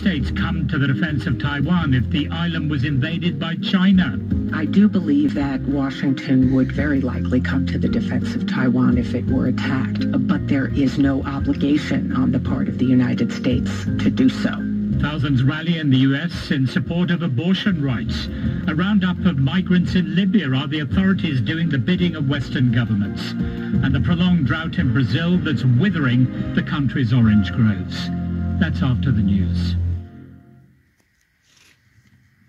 States come to the defense of Taiwan if the island was invaded by China? I do believe that Washington would very likely come to the defense of Taiwan if it were attacked, but there is no obligation on the part of the United States to do so. Thousands rally in the U.S. in support of abortion rights. A roundup of migrants in Libya. Are the authorities doing the bidding of Western governments? And the prolonged drought in Brazil that's withering the country's orange groves. That's after the news.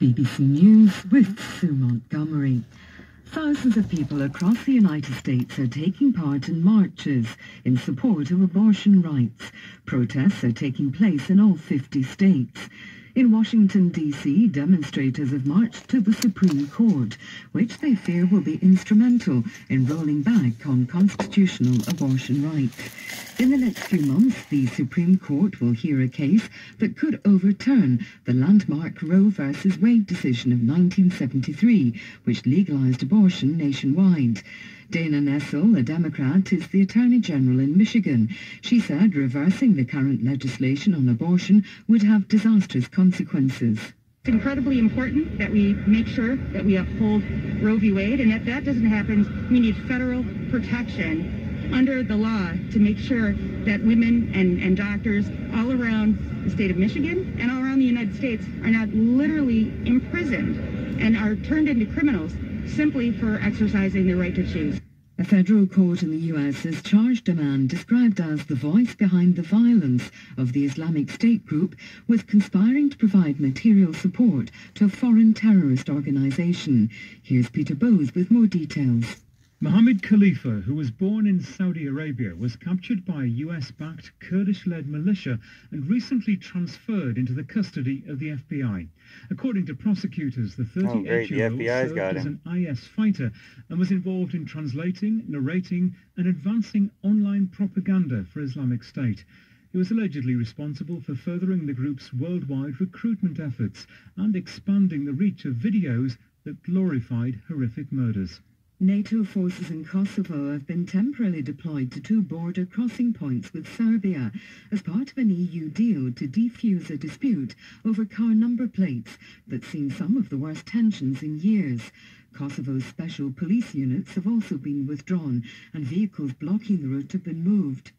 BBC News with Sue Montgomery. Thousands of people across the United States are taking part in marches in support of abortion rights. Protests are taking place in all 50 states. In Washington, D.C., demonstrators have marched to the Supreme Court, which they fear will be instrumental in rolling back on constitutional abortion rights. In the next few months, the Supreme Court will hear a case that could overturn the landmark Roe v. Wade decision of 1973, which legalized abortion nationwide. Dana Nessel, a Democrat, is the Attorney General in Michigan. She said reversing the current legislation on abortion would have disastrous consequences. It's incredibly important that we make sure that we uphold Roe v. Wade, and if that doesn't happen, we need federal protection under the law to make sure that women and doctors all around the state of Michigan and all around the United States are not literally imprisoned and are turned into criminals simply for exercising their right to choose. A federal court in the U.S. has charged a man described as the voice behind the violence of the Islamic State group with conspiring to provide material support to a foreign terrorist organization. Here's Peter Bowes with more details. Mohammed Khalifa, who was born in Saudi Arabia, was captured by a US-backed Kurdish-led militia and recently transferred into the custody of the FBI. According to prosecutors, the 38-year-old served as an IS fighter and was involved in translating, narrating and advancing online propaganda for Islamic State. He was allegedly responsible for furthering the group's worldwide recruitment efforts and expanding the reach of videos that glorified horrific murders. NATO forces in Kosovo have been temporarily deployed to two border crossing points with Serbia as part of an EU deal to defuse a dispute over car number plates that's seen some of the worst tensions in years. Kosovo's special police units have also been withdrawn and vehicles blocking the route have been moved.